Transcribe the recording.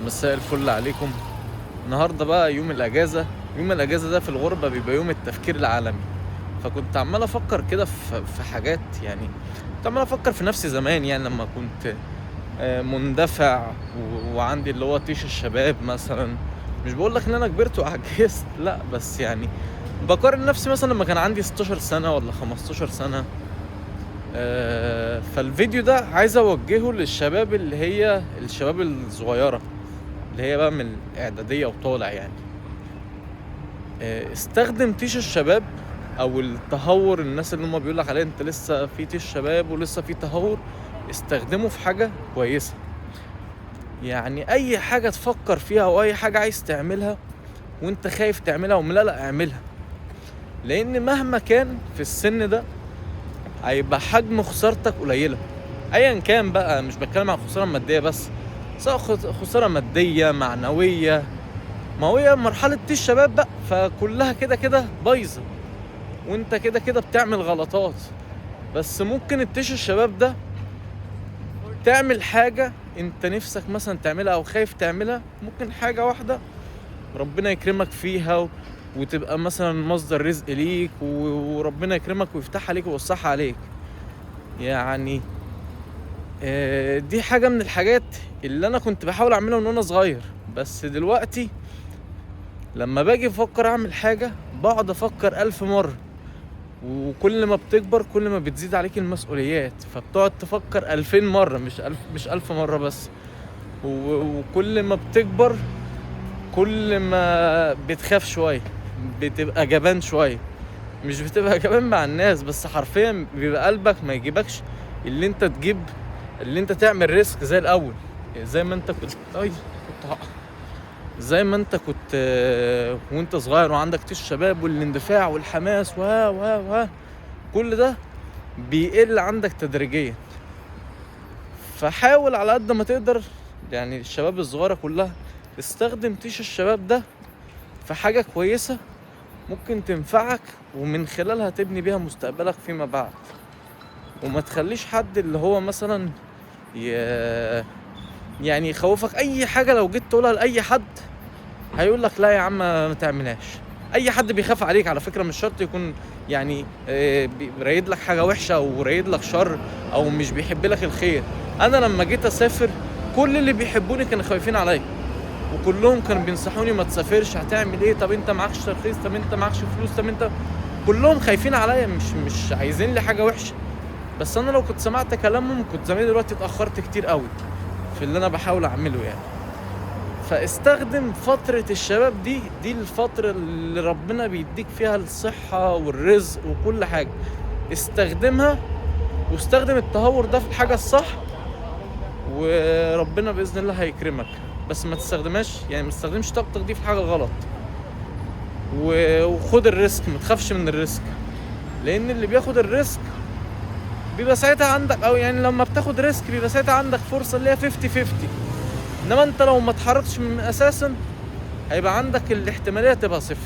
مساء الفل عليكم. النهارده بقى يوم الاجازه. يوم الاجازه ده في الغربه بيبقى يوم التفكير العالمي. فكنت عمال افكر كده في حاجات، يعني كنت عمال افكر في نفسي زمان، يعني لما كنت مندفع وعندي اللي هو طيش الشباب مثلا. مش بقول لك ان انا كبرت وعجزت، لا، بس يعني بقارن نفسي مثلا لما كان عندي 16 سنه ولا 15 سنه. فالفيديو ده عايز اوجهه للشباب، اللي هي الشباب الصغيره، اللي هي بقى من الاعداديه وطالع يعني. استخدم طيش الشباب او التهور، الناس اللي هم بيقولك عليه انت لسه في طيش شباب ولسه في تهور، استخدمه في حاجه كويسه. يعني اي حاجه تفكر فيها او اي حاجه عايز تعملها وانت خايف تعملها لا اعملها. لان مهما كان في السن ده هيبقى حجم خسارتك قليله. ايا كان بقى، مش بتكلم عن خساره ماديه بس، سواء خساره ماديه معنويه. ما هي مرحلة دي الشباب بقى، فكلها كده كده بايظة، وانت كده كده بتعمل غلطات. بس ممكن التيش الشباب ده تعمل حاجة انت نفسك مثلا تعملها او خايف تعملها، ممكن حاجة واحدة ربنا يكرمك فيها وتبقى مثلا مصدر رزق ليك، وربنا يكرمك ويفتح عليك ويوسعها عليك يعني. دي حاجة من الحاجات اللي انا كنت بحاول اعملها من وانا صغير. بس دلوقتي لما باجي افكر اعمل حاجة بقعد افكر 1000 مرة. وكل ما بتكبر كل ما بتزيد عليك المسؤوليات، فبتقعد تفكر 2000 مرة، مش 1000 مرة بس. وكل ما بتكبر كل ما بتخاف شوية، بتبقى جبان شوية. مش بتبقى جبان مع الناس بس، حرفيا بيبقى قلبك ما يجيبكش اللي انت تجيب، اللي انت تعمل ريسك زي الاول. زي ما انت كنت زي ما انت كنت وانت صغير وعندك طيش الشباب والاندفاع والحماس و كل ده بيقل عندك تدريجيا. فحاول على قد ما تقدر، يعني الشباب الصغيرة كلها، استخدم طيش الشباب ده في حاجة كويسة ممكن تنفعك، ومن خلالها تبني بيها مستقبلك فيما بعد. وما تخليش حد اللي هو مثلا يعني يخوفك. اي حاجة لو جيت تقولها لأي حد هيقول لك لا يا عم ما تعملهاش. اي حد بيخاف عليك على فكره، مش شرط يكون يعني رايد لك حاجه وحشه او رايد لك شر او مش بيحب لك الخير. انا لما جيت اسافر كل اللي بيحبوني كانوا خايفين عليا، وكلهم كانوا بينصحوني ما تسافرش، هتعمل ايه؟ طب انت معكش ترخيص؟ طب انت معكش فلوس؟ طب انت، كلهم خايفين عليا، مش عايزين لي حاجه وحشه. بس انا لو كنت سمعت كلامهم كنت زماني دلوقتي اتاخرت كتير قوي في اللي انا بحاول اعمله يعني. فاستخدم فترة الشباب دي الفترة اللي ربنا بيديك فيها الصحة والرزق وكل حاجة. استخدمها، واستخدم التهور ده في الحاجة الصح، وربنا بإذن الله هيكرمك. بس ما تستخدمهاش، يعني ما تستخدمش طاقتك دي في حاجة غلط. وخد الريسك، ما تخافش من الريسك، لأن اللي بياخد الريسك بيبقى ساعتها عندك، أو يعني لما بتاخد ريسك بيبقى ساعتها عندك فرصة اللي هي 50-50. انما انت لو ما اتحركتش من اساسا هيبقى عندك الاحتمالية تبقى 0.